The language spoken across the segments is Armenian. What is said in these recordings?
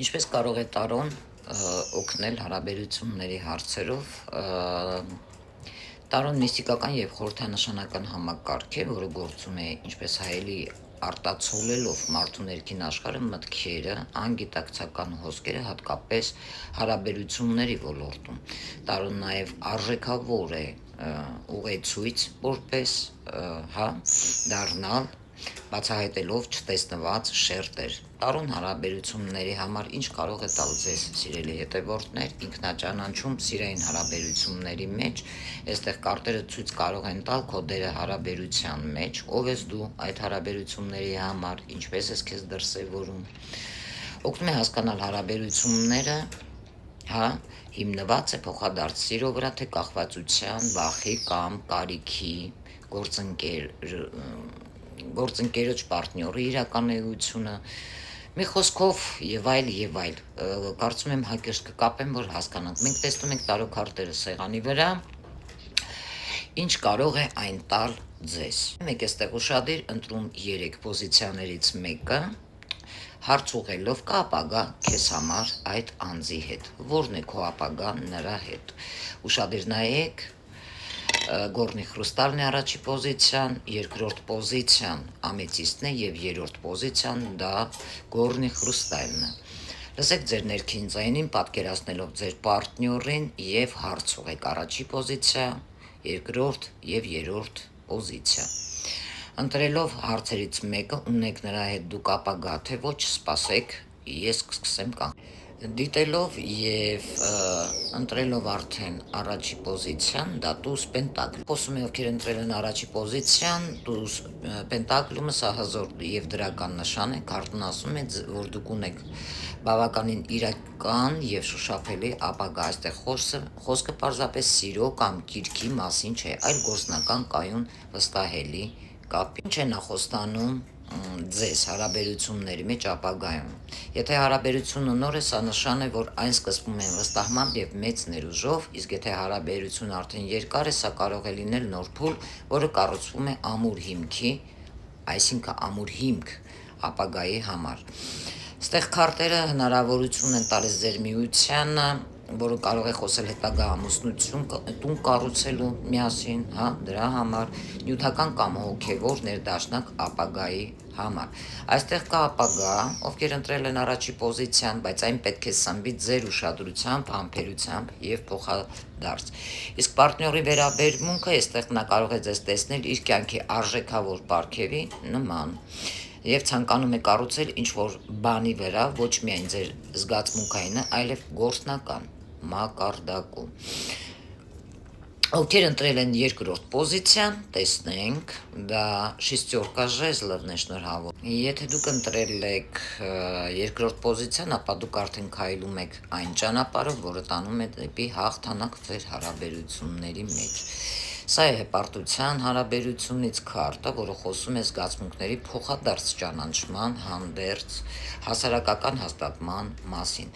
Ինչպես կարող է տարոն օգնել հարաբերությունների հարցերով, տարոն միստիկական և խորհրդանշանական համակարգ է, որը գործում է ինչպես հայելի արտացոլելով մարդու ներքին աշխարհը, մտքերը, անգիտակցական հոսքերը, հատկապես հարաբերությունների ոլորտում։ Տարոն նաև արժեքավոր է ուղեցույց որպես դառնալ բացահայտելով չտեսնված շերտեր։ Տարոն հարաբերությունների համար ինչ կարող է տալ ձեզ, սիրելի հետևորդներ, ինքնաճանաչում սիրային հարաբերությունների մեջ, այստեղ կարտերը ցույց կարող են տալ քո դերը հարաբերության մեջ, ով ես դու այդ հարաբերությունների համար, ինչպես ես քեզ դրսևորում։ Օգնում է հասկանալ հարաբերությունները, հիմնված է փոխադարձ սիրո վրա, թե կախվածության, վախի կամ կարիքի, գործընկերոջ պարտների իրականությունը, մի խոսքով եւ այլ, կարծում եմ հակիրճ կկապեմ, որ հասկանանք։ Մենք տեսնում ենք տարոքարտերը սեղանի վրա, ինչ կարող է այն տալ ձեզ։ Մեկ էստեղ ուշադիր ընտրում 3 պոզիցիաներից մեկը, հարց ուղղելով կա ապագա քեզ համար այդ անձի հետ, որն է քո ապագան նրա հետ։ Ուշադիր նայեք, գորնի խրուստալն է առաջի պոզիցիան, երկրորդ պոզիցիան ամեթիստն է եւ երրորդ պոզիցիան դա գորնի խրուստալն է։ Լսեք ձեր ներքին ձայնին, պատկերացնելով ձեր պարտներին եւ հարց ուղեք առաջի պոզիցիա, երկրորդ եւ երրորդ պոզիցիա։ Ընտրելով հարցերից մեկը, ունեք նրա հետ դուք ապագա, թե ոչ, սպասեք, ես կսկսեմ կանգնել։ Դիտելով եւ ընտրելով արդեն առաջի պոզիցիան, դա տուզ պենտակլ։ Խոսում է ովքեր ընտրել են առաջի պոզիցիան, տուզ պենտակլումը սա հզոր եւ դրական նշան է, քարտն ասում է, որ դուք ունեք բավականին իրական եւ շոշափելի ապագա։ Այստեղ խոսքը պարզապես սիրո կամ կիրքի մասին չէ, այլ գործնական կայուն վստահելի կապի։ Ինչ է նախոստանում ձեզ հարաբերությունների մեջ ապագայում։ Եթե հարաբերությունը նոր է, սա նշան է, որ այն սկսվում է վստահմամբ եւ մեծ ներուժով, իսկ եթե հարաբերությունը արդեն երկար է, սա կարող է լինել նոր փուլ, որը կառուցվում է ամուր հիմքի, այսինքն ամուր հիմք ապագայի համար։ Ստեղ քարտերը հնարավորություն են տալիս ձեր միությանը, որը կարող է խոսել հետագա ամուսնություն, տուն կառուցելու միասին, դրա համար, նյութական կամ հոգևոր ներդաշնակ ապագայի համար։ Այստեղ կա ապագա, ովքեր ընտրել են առաջի պոզիցիան, բայց այն պետք է սնվի ձեր ուշադրությամբ, համբերությամբ եւ փոխադարձ։ Իսկ պարտների վերաբերմունքը այստեղ նա կարող է ձեզ տեսնել իր կյանքի արժեքավոր պարգևի նման եւ ցանկանում է կառուցել ինչ-որ բանի վրա, ոչ միայն ձեր զգացմունքայինը, այլև գործնական մակարդակում։ Ովքեր ընտրել են երկրորդ պոզիցիան, տեսնենք, դա շեստյորկա ժեզլովն է շնորհավոր։ Եթե դուք ընտրել եք երկրորդ պոզիցիան, ապա դուք արդեն քայլում եք այն ճանապարհով, որը տանում է դեպի հաղթանակ ձեր հարաբերությունների մեջ։ Սա է հպարտության հարաբերությունից քարտը, որը խոսում է զգացմունքների փոխադարձ ճանաչման, հանդերձ հասարակական հաստատման մասին։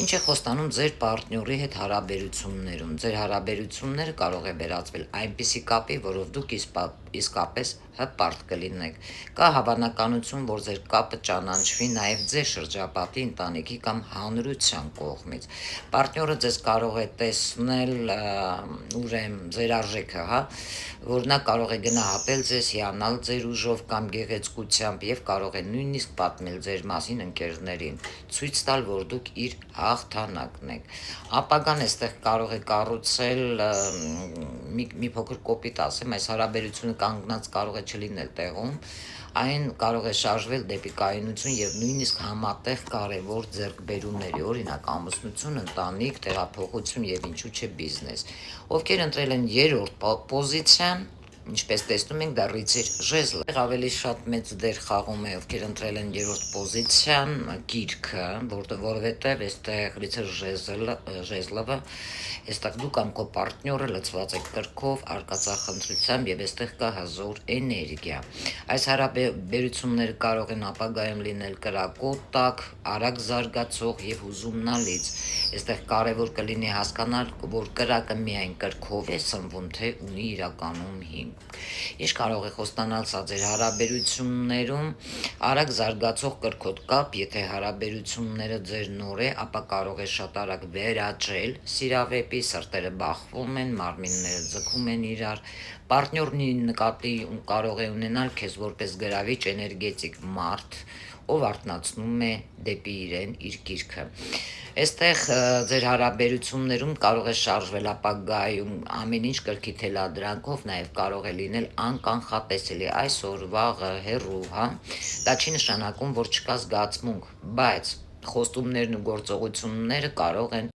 Ինչ է խոստանում ձեր պարտների հետ հարաբերություններում։ Ձեր հարաբերությունները կարող է վերածվել այնպիսի կապի, որով դուք իսկապես հպարտ կլինեք։ Կա հավանականություն, որ ձեր կապը ճանաչվի նաև ձեր շրջապատի, ընտանիքի կամ հանրության կողմից։ Պարտները ձեզ կարող է տեսնել, ուրեմն ձեր արժեքը, որ նա կարող է գնահատել ձեզ, հիանալ ձեր ուժով կամ գեղեցկությամբ եւ կարող է նույնիսկ պատմել ձեր մասին ընկերներին, ցույց տալ, որ դուք իր հաղթանակն եք։ Ապագան այստեղ կարող է կառուցել, մի փոքր կոպիտ ասեմ, այս հարաբերությունը կանգնած կարող է չլինել տեղում, այն կարող է շարժվել դեպի կայունություն եւ նույնիսկ համատեղ կարեւոր ձեռքբերումների, օրինակ ամուսնություն, ընտանիք, տեղափոխություն եւ ինչու՞ չէ բիզնես։ Ովքեր ընտրել են երրորդ պոզիցիան, ինչպես տեսնում ենք, դա ռիցեր ժեզլը ավելի շատ մեծ դեր խաղում է, ովքեր ընտրել են երրորդ պոզիցիան, գիրքը, որովհետև այստեղ ռիցեր ժեզլը, այստեղ դու կամ քո պարտները լցված եք կրքով, արկածախնդրությամբ եւ այստեղ կա հզոր էներգիա։ Այս հարաբերությունները կարող են ապագայում լինել կրակոտ, արագ զարգացող եւ հուզումնալից։ Այստեղ կարևոր կլինի հասկանալ, որ կրակը միայն կրքով է սնվում, թե ունի իրականում հիմք։ Ինչ կարող է խոստանալ սա ձեր հարաբերություններում, արագ զարգացող կրքոտ կապ, եթե հարաբերությունները ձեր նոր է, ապա կարող է շատ արագ վերաճել սիրավեպի, սրտերը բախվում են, մարմինները ձգում են իրար, պարտներն նկատի կարող է ունենալ քեզ որպես գրավիչ էներգետիկ մարդ, ով արթնացնում է դեպի իրեն իր գիրքը։ Այստեղ ձեր հարաբերություններում կարող է շարժվել ապագայում ամեն ինչ կրքի թելադրանքով, նաև կարող է լինել անկանխատեսելի այսօր, վաղը, հեռու, հա։ Դա չի նշանակում, որ չկա զգացմունք, բայց խոստումներն ու գործողությունները կարող են